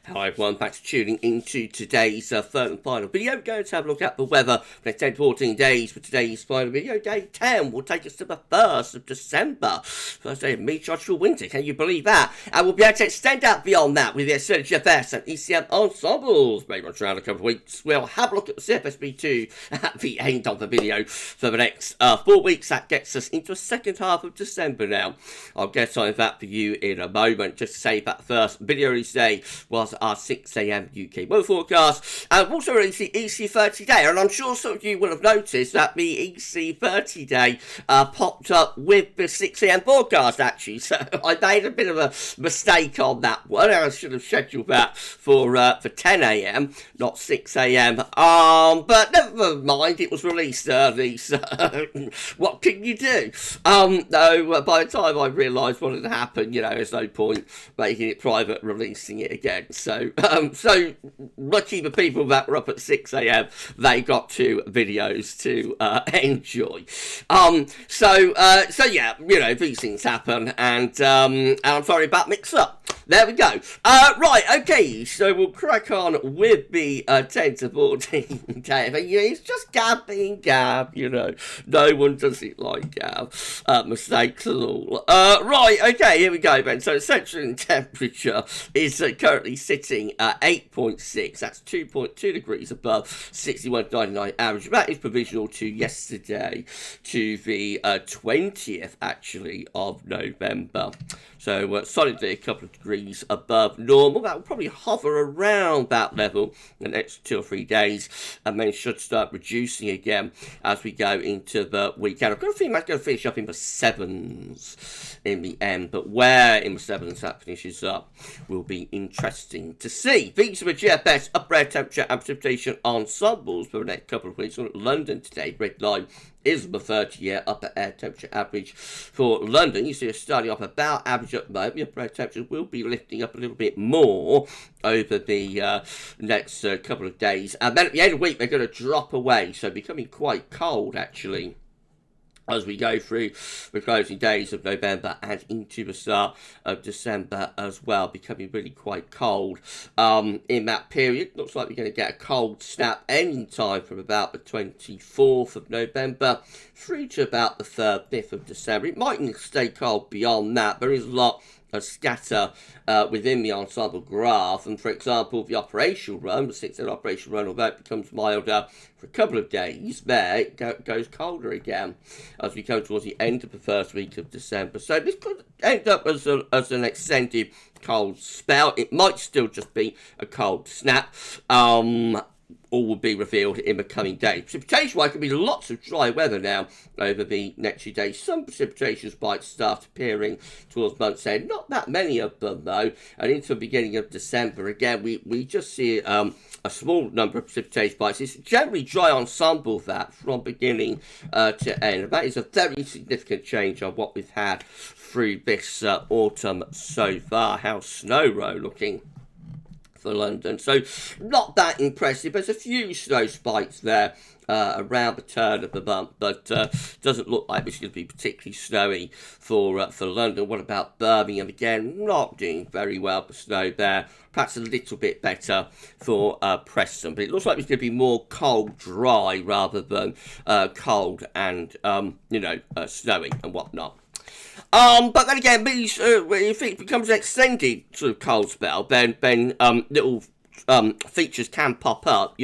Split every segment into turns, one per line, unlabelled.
Hello everyone, thanks for tuning into today's third and final video. We're going to have a look at the weather for the next 10 to 14 days for today's final video. Day 10 will take us to the 1st of December. First day of meteorological winter, can you believe that? And we'll be able to extend out beyond that with the extended GFS and ECM ensembles. Maybe on around a couple of weeks. We'll have a look at the CFS V2 at the end of the video for the next 4 weeks. That gets us into the second half of December now. I'll get on that for you in a moment. Just to say that the first video release day was our 6 AM UK weather forecast, and we've also released the EC30 day, and I'm sure some of you will have noticed that the EC30 day popped up with the 6 AM forecast actually, so I made a bit of a mistake on that one. I should have scheduled that for 10 AM, not 6 AM, but never mind, it was released early, so what can you do? No, by the time I realised what had happened, you know, there's no point making it private, releasing it again. So lucky the people that were up at 6 AM, they got 2 videos to enjoy. So yeah, you know, these things happen, and I'm sorry about mix-up. There we go. Right, okay, so we'll crack on with the 10 to 14 day. It's just Gav being Gav, you know. No one does it like Gav. Mistakes and all. Right, okay, here we go, Ben. So central temperature is currently sitting at 8.6. That's 2.2 degrees above 61.99 average. That is provisional to yesterday, to the 20th, actually, of November. So solidly a couple of degrees above normal. That will probably hover around that level the next 2 or 3 days, and then should start reducing again as we go into the weekend. I've got a feeling that's going to finish up in the 7s in the end, but where in the 7s that finishes up will be interesting to see. These are the GFS upper air temperature and precipitation ensembles for the next couple of weeks. We're at London today. Red line is the 30-year upper air temperature average for London. You see it's starting off about average at the moment. The upper air temperature will be lifting up a little bit more over the next couple of days. And then at the end of the week, they're going to drop away, so becoming quite cold, actually, as we go through the closing days of November and into the start of December as well, becoming really quite cold in that period. Looks like we're going to get a cold snap any time from about the 24th of November through to about the 3rd, 5th of December. It mightn't stay cold beyond that. There is a lot of scatter within the ensemble graph, and for example the operational run, the 6-day operational run, although it becomes milder for a couple of days, there it goes colder again as we come towards the end of the first week of December. So this could end up as an extended cold spell. It might still just be a cold snap. All will be revealed in the coming days. Precipitation-wise, can be lots of dry weather now over the next few days. Some precipitation spikes start appearing towards month's end. Not that many of them, though. And into the beginning of December, again, we just see a small number of precipitation spikes. It's generally dry ensemble that from beginning to end. And that is a very significant change on what we've had through this autumn so far. How's Snow Row looking for London? So not that impressive. There's a few snow spikes there around the turn of the month, but doesn't look like it's going to be particularly snowy for London. What about Birmingham? Again, not doing very well for snow there. Perhaps a little bit better for Preston, but it looks like it's going to be more cold, dry rather than cold and snowy and whatnot. But then again, if it becomes an extended sort of cold spell, then little features can pop up,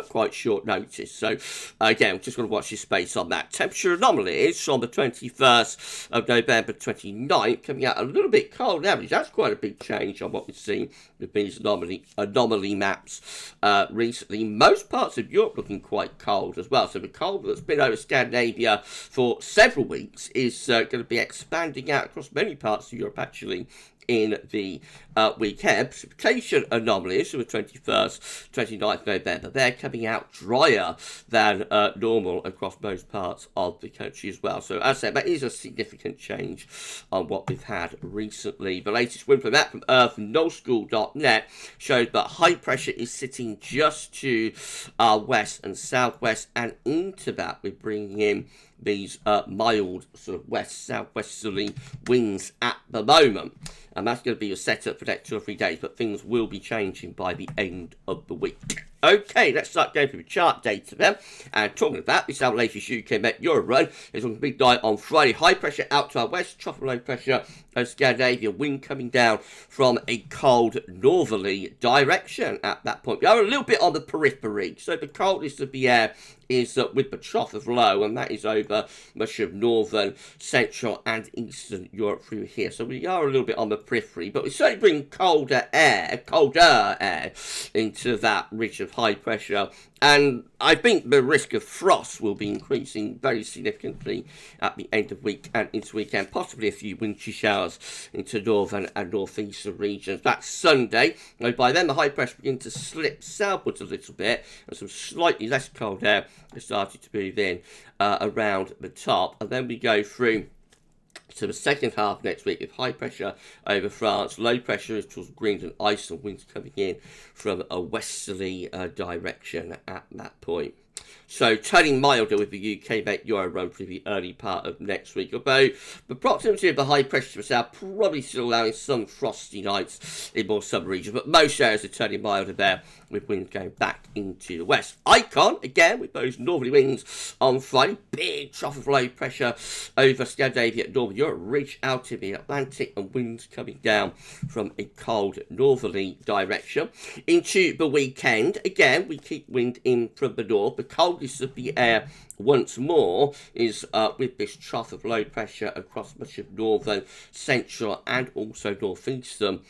quite short notice. So again, just got to watch your space on that. Temperature anomalies from the 21st of November 29th, coming out a little bit cold average. That's quite a big change on what we've seen with these anomaly maps recently. Most parts of Europe looking quite cold as well. So the cold that's been over Scandinavia for several weeks is going to be expanding out across many parts of Europe, actually, in the weekend. Precipitation anomalies from the 21st, 29th November, they're coming out drier than normal across most parts of the country as well. So as I said, that is a significant change on what we've had recently. The latest Windflow Map from earthnullschool.net showed that high pressure is sitting just to our west and southwest, and into that we're bringing in these mild sort of west-southwesterly winds at the moment. And that's going to be your setup for the next 2 or 3 days, but things will be changing by the end of the week. Okay, let's start going through the chart data then. And talking about this, our latest UK Met Euro run is on the big night on Friday. High pressure out to our west, trough of low pressure over Scandinavia. Wind coming down from a cold northerly direction at that point. We are a little bit on the periphery, so the coldest of the air is with the trough of low, and that is over much of northern, central and eastern Europe through here. So we are a little bit on the periphery, but we certainly bring colder air into that ridge of high pressure. And I think the risk of frost will be increasing very significantly at the end of week and into weekend, possibly a few wintry showers into northern and northeastern regions. That's Sunday. Now, by then the high pressure begins to slip southwards a little bit, and some slightly less cold air has started to move in around the top. And then we go through to the second half next week with high pressure over France, low pressure is towards Greenland, Iceland, winds coming in from a westerly direction at that point. So turning milder with the UK Met Euro run through the early part of next week. Although the proximity of the high pressure to the south probably still allowing some frosty nights in more southern regions, but most areas are turning milder there with winds going back into the west. Icon, again, with those northerly winds on Friday. Big trough of low pressure over Scandinavia, northern Europe, ridge out in the Atlantic, and winds coming down from a cold northerly direction. Into the weekend, again, we keep wind in from the north. The coldest of the air once more is with this trough of low pressure across much of northern, central and also northeastern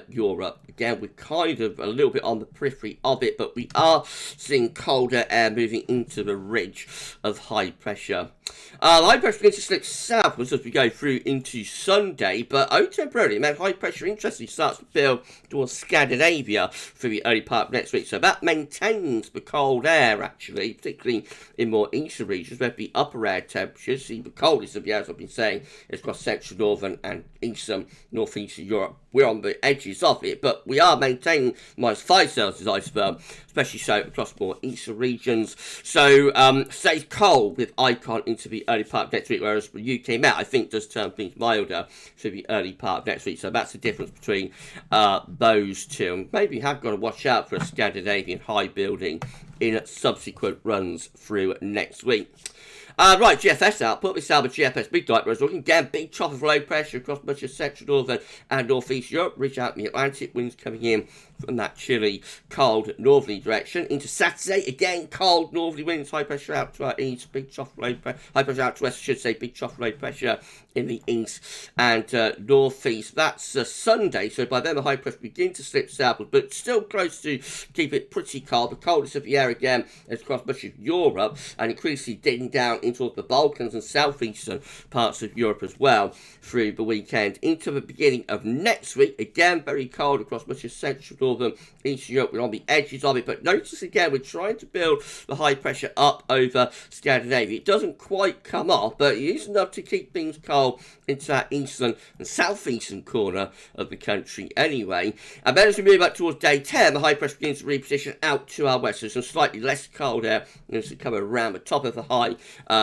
Europe. Again, we're kind of a little bit on the periphery of it, but we are seeing colder air moving into the ridge of high pressure. High pressure begins to slip southwards as we go through into Sunday, but only temporarily. Man, high pressure interestingly starts to build towards Scandinavia through the early part of next week, so that maintains the cold air actually, particularly in more eastern regions where the upper air temperatures, see the coldest of the air, as I've been saying, is across central, northern and eastern, northeastern Europe. We're on the edges of it, but we are maintaining -5 Celsius ice, especially so across more eastern regions. So stays cold with Icon into the early part of next week, whereas the UK Met, I think, does turn things milder through the early part of next week. So that's the difference between those two. And maybe you have got to watch out for a Scandinavian high building in subsequent runs through next week. Right, GFS output. We saw the GFS midnight rose. Looking again, big trough of low pressure across much of central, northern and northeast Europe. Ridge out in the Atlantic, winds coming in from that chilly, cold northerly direction. Into Saturday, again, cold northerly winds, high pressure out to our east, big trough of low pressure, high pressure out to west, I should say, big trough of low pressure in the east and northeast. That's Sunday, so by then the high pressure begins to slip southwards, but still close to keep it pretty cold. The coldest of the air again is across much of Europe and increasingly digging down into the Balkans and southeastern parts of Europe as well through the weekend. Into the beginning of next week, again, very cold across much of central, northern, eastern Europe. We're on the edges of it, but notice again, we're trying to build the high pressure up over Scandinavia. It doesn't quite come off, but it is enough to keep things cold into that eastern and southeastern corner of the country anyway. And then as we move up towards day 10, the high pressure begins to reposition out to our west. So some slightly less cold air is coming around the top of the high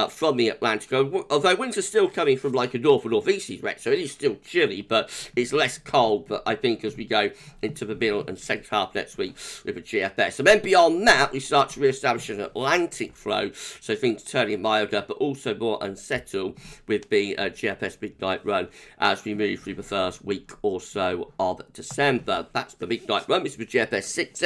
from the Atlantic. Although winds are still coming from like a north or northeasterly direction, so it is still chilly, but it's less cold. But I think as we go into the middle and second half next week with the GFS. And then beyond that, we start to re-establish an Atlantic flow, so things turning milder, but also more unsettled with the GFS midnight run as we move through the first week or so of December. That's the midnight run. This is the GFS 6.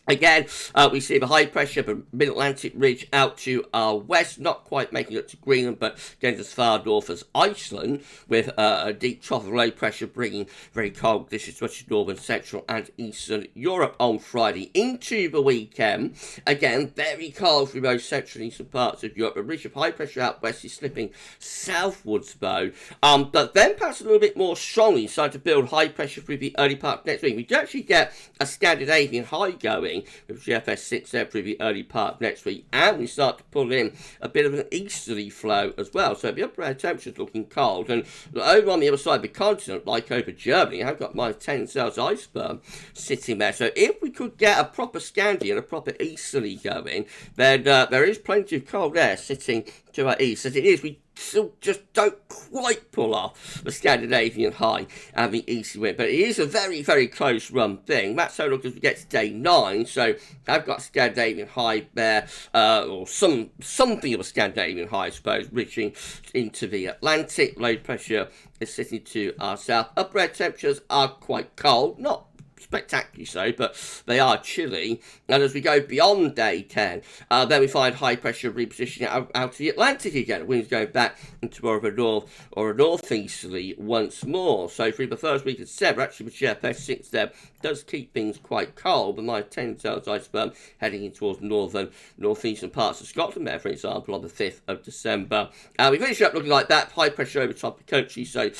Again, we see the high pressure, the mid-Atlantic ridge out to our west, not quite making it to Greenland, but getting as far north as Iceland, with a deep trough of low pressure bringing very cold conditions to northern, central and eastern Europe on Friday. Into the weekend, again, very cold through most central and eastern parts of Europe. A ridge of high pressure out west is slipping southwards though, but then perhaps a little bit more strongly starting to build high pressure through the early part of next week. We do actually get a Scandinavian high going, going with GFS 6 there through the early part of next week, and we start to pull in a bit of an easterly flow as well. So the upper air temperature's looking cold, and over on the other side of the continent, like over Germany, I've got -10 Celsius iceberg sitting there. So if we could get a proper Scandi and a proper easterly going, then there is plenty of cold air sitting to our east. As it is, we still just don't quite pull off the Scandinavian high and the easy wind, but it is a very, very close run thing. That's so look as we get to day 9, so I've got Scandinavian high there, or something of a Scandinavian high, I suppose, reaching into the Atlantic. Low pressure is sitting to our south. Upper air temperatures are quite cold, not spectacularly so, but they are chilly. And as we go beyond day 10, then we find high pressure repositioning out of the Atlantic again. Winds going back into more of a north or a northeasterly once more. So through the first week of December, actually with GFS 6 there, does keep things quite cold, but -10 Celsius iceberg heading in towards northeastern parts of Scotland there, for example, on the 5th of December. We finish up looking like that, high pressure over top of the country, so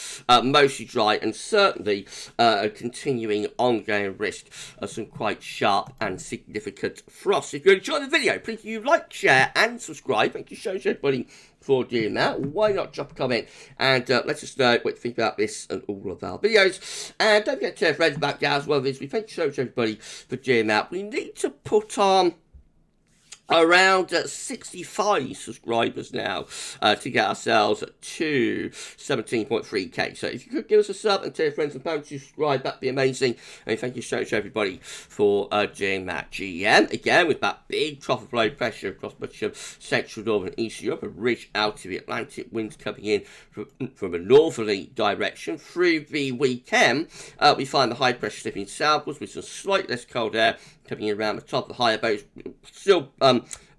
mostly dry, and certainly a continuing ongoing risk of some quite sharp and significant frost. If you enjoyed the video, please do like, share and subscribe. Thank you so much everybody for doing that. Why not drop a comment and let us know what you think about this and all of our videos. And don't forget to tell friends about GavsWeatherVids. We thank you so much everybody for doing that. We need to put on around 65 subscribers now to get ourselves to 17.3k. So if you could give us a sub and tell your friends and family to subscribe, that'd be amazing. And thank you so much everybody for doing that. GM again with that big trough of low pressure across much of central, northern and eastern Europe, a ridge out to the Atlantic, winds coming in from a northerly direction. Through the weekend, we find the high pressure slipping southwards with some slightly less cold air coming in around the top of the higher boats. Still,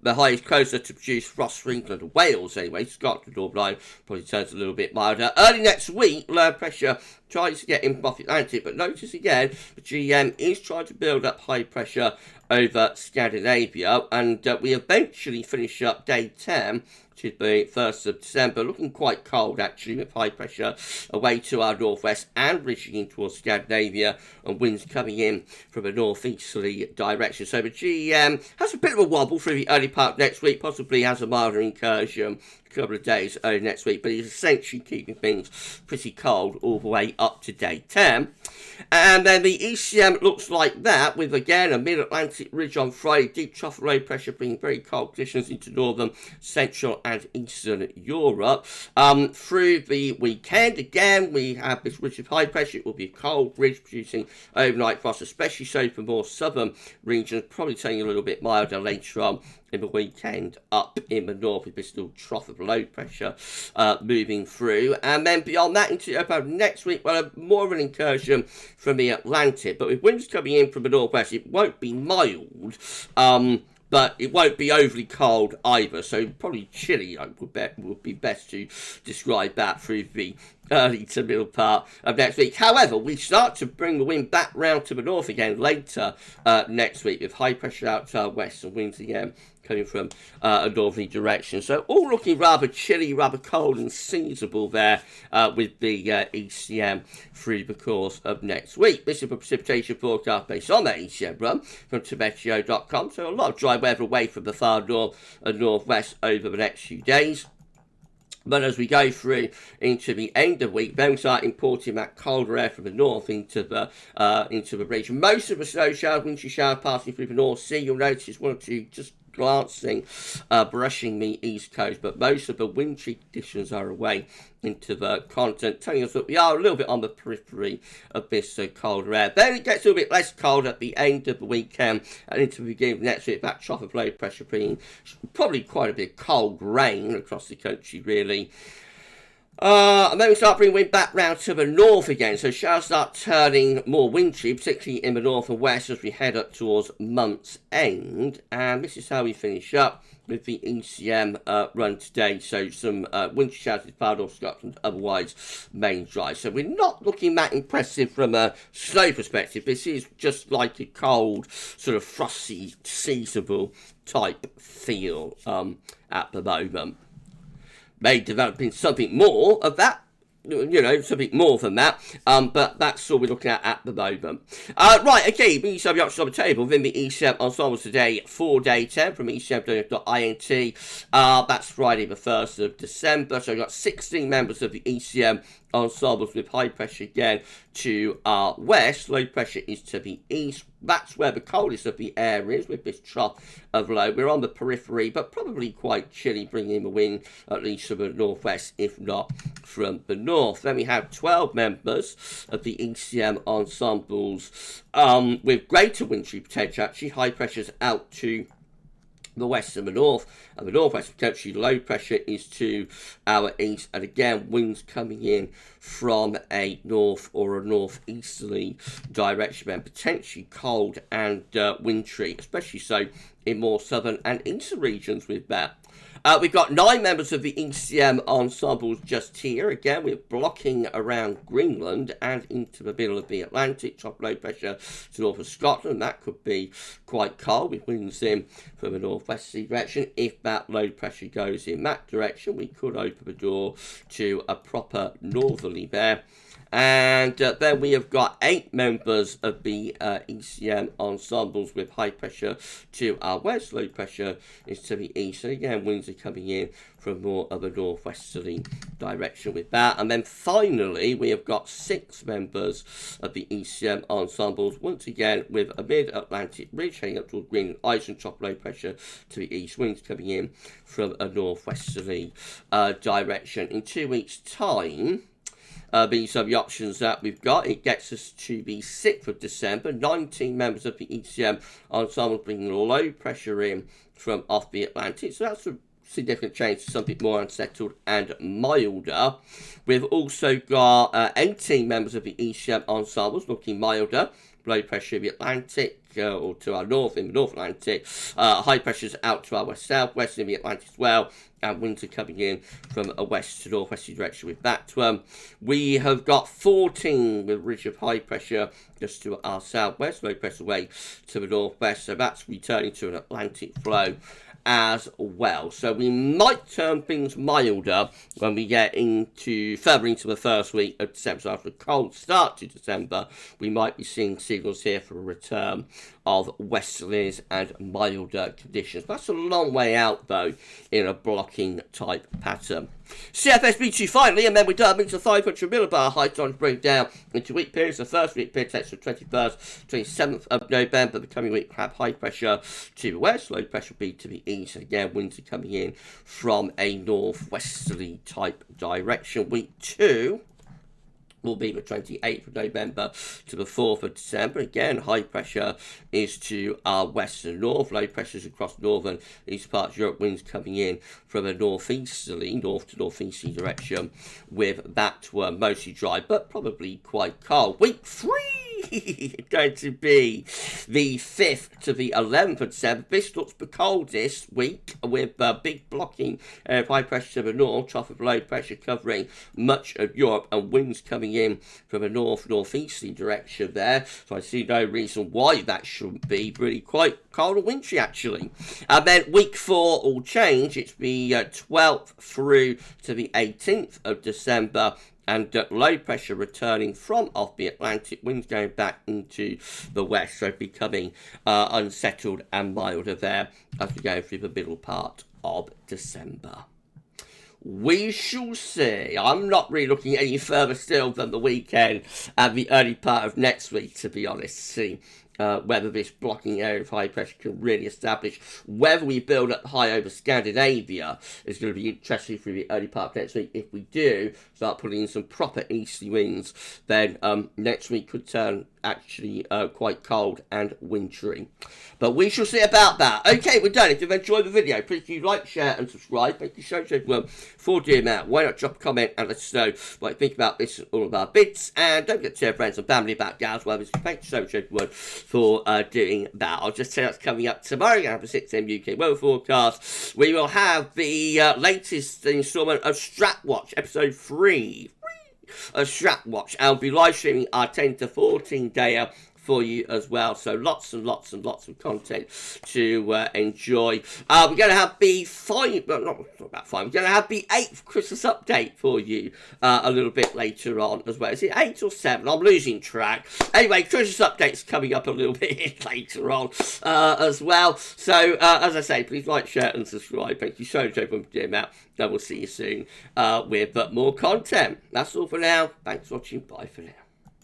the high is closer to produce frost for England and Wales anyway. Scotland, Northern Line probably turns a little bit milder. Early next week, low pressure tries to get in off the Atlantic, but notice again, the GM is trying to build up high pressure over Scandinavia, and we eventually finish up day 10, which is the 1st of December, looking quite cold actually, with high pressure away to our northwest and reaching in towards Scandinavia, and winds coming in from a northeasterly direction. So the GM has a bit of a wobble through the early part of next week, possibly has a milder incursion a couple of days early next week, but he's essentially keeping things pretty cold all the way up to day 10. And then the ECM looks like that, with again a mid-Atlantic ridge on Friday, deep trough low pressure bringing very cold conditions into northern, central and eastern Europe. Through the weekend, again, we have this ridge of high pressure. It will be a cold ridge producing overnight frost, especially so for more southern regions, probably turning a little bit milder later on in the weekend up in the north, with this little trough of low pressure moving through. And then beyond that into about next week, well, more of an incursion from the Atlantic, but with winds coming in from the northwest, it won't be mild, but it won't be overly cold either, so probably chilly would be best to describe that through the early to middle part of next week. However, we start to bring the wind back round to the north again later next week, with high pressure out to our west and winds again coming from a northerly direction. So all looking rather chilly, rather cold and seasonable there with the ECM through the course of next week. This is a precipitation forecast based on that ECM run from Tibetio.com. So a lot of dry weather away from the far north and northwest over the next few days. But as we go through into the end of the week, then we start importing that colder air from the north into the region. Most of the snow showers, wintry showers passing through the North Sea. You'll notice one or two just glancing, brushing the east coast, but most of the wintry conditions are away into the continent, telling us that we are a little bit on the periphery of this colder air. Then it gets a little bit less cold at the end of the weekend and into the beginning of next week. That trough of low pressure bringing probably quite a bit of cold rain across the country, really. And then we start bringing wind back round to the north again, so showers start turning more wintry, particularly in the north and west as we head up towards month's end. And this is how we finish up with the ECM run today. So some wintry showers in far north Scotland, otherwise main dry. So we're not looking that impressive from a snow perspective. This is just like a cold, sort of frosty, seasonable type feel at the moment. May develop into something more of that you know, something more than that, but that's all we're looking at the moment. Right, okay, we have the options on the table within the ECM Ensembles today, 4-day temp from ecm.int. That's Friday the 1st of December, so we've got 16 members of the ECM Ensembles with high pressure again to our west, low pressure is to the east. That's where the coldest of the air is, with this trough of low. We're on the periphery, but probably quite chilly, bringing in the wind at least from the northwest, if not from the north. Then we have 12 members of the ECM Ensembles with greater wintry potential, actually high pressures out to the west and the north, and the northwest potentially low pressure is to our east, and again winds coming in from a north or a northeasterly direction, and potentially cold and wintry, especially so in more southern and eastern regions with that. We've got 9 members of the ECM Ensembles just here. Again, we're blocking around Greenland and into the middle of the Atlantic. Top low pressure to north of Scotland. That could be quite cold with winds in from a northwesterly direction. If that low pressure goes in that direction, we could open the door to a proper northerly there. And then we have got 8 members of the ECM Ensembles with high pressure to our west, low pressure is to the east. And again, winds are coming in from more of a northwesterly direction with that. And then finally, we have got 6 members of the ECM Ensembles, once again with a mid-Atlantic ridge heading up towards Greenland, ice and top low pressure to the east, winds coming in from a northwesterly direction. In 2 weeks' time, these are the options that we've got. It gets us to the 6th of December. 19 members of the ECM Ensemble bringing low pressure in from off the Atlantic. So that's a significant change to something more unsettled and milder. We've also got 18 members of the ECM Ensembles looking milder. Low pressure in the Atlantic, or to our north in the North Atlantic. High pressures out to our west-southwest in the Atlantic as well. And winds are coming in from a west to northwesterly direction with that one. We have got 14 with ridge of high pressure just to our southwest, low pressure away to the northwest. So that's returning to an Atlantic flow as well. So we might turn things milder when we get further into the first week of December. So after a cold start to December, we might be seeing signals here for a return of westerlies and milder conditions. That's a long way out though in a blocking type pattern. CFS B2 finally, and then we're done. Means a 500 millibar high time to break down into week periods. The first week period takes the 21st, 27th of November. The coming week have high pressure to the west, low pressure will be to the east. And again, winds are coming in from a northwesterly type direction. Week 2 will be the 28th of November to the 4th of December. Again, high pressure is to our west and north. Low pressures across northern east parts of Europe. Winds coming in from a northeasterly, north to northeasterly direction with that one mostly dry, but probably quite cold. Week 3 going to be the 5th to the 11th of December. This looks the coldest week with big blocking high pressure to the north, trough of low pressure covering much of Europe, and winds coming in from a northeasterly direction there. So I see no reason why that shouldn't be really quite cold and wintry actually. And then week 4 will change. It's the 12th through to the 18th of December. And low pressure returning from off the Atlantic, winds going back into the west, so becoming unsettled and milder there as we go through the middle part of December. We shall see. I'm not really looking any further still than the weekend and the early part of next week, to be honest. See whether this blocking area of high pressure can really establish. Whether we build up high over Scandinavia is going to be interesting through the early part of next week. If we do start putting in some proper easterly winds, then next week could turn actually quite cold and wintry. But we shall see about that. Okay, we're done. If you've enjoyed the video, please do like, share and subscribe. Thank you so much everyone for doing that. Why not drop a comment and let us know what you think about this and all of our bits. And don't forget to tell friends and family about GavsWeatherVids. Thank you so much everyone for doing that. I'll just tell you what's coming up tomorrow. We're going to have a 6 AM UK weather forecast. We will have the latest instalment of Stratwatch, episode 3. A Stratwatch. I'll be live streaming our 10 to 14 day for you as well. So lots and lots and lots of content to enjoy. We're going to have the not about 5, we're going to have the 8th Christmas update for you a little bit later on as well. Is it 8 or 7? I'm losing track. Anyway, Christmas updates coming up a little bit later on as well. So as I say, please like, share and subscribe. Thank you so much everyone for doing that, and we'll see you soon with more content. That's all for now. Thanks for watching. Bye for now.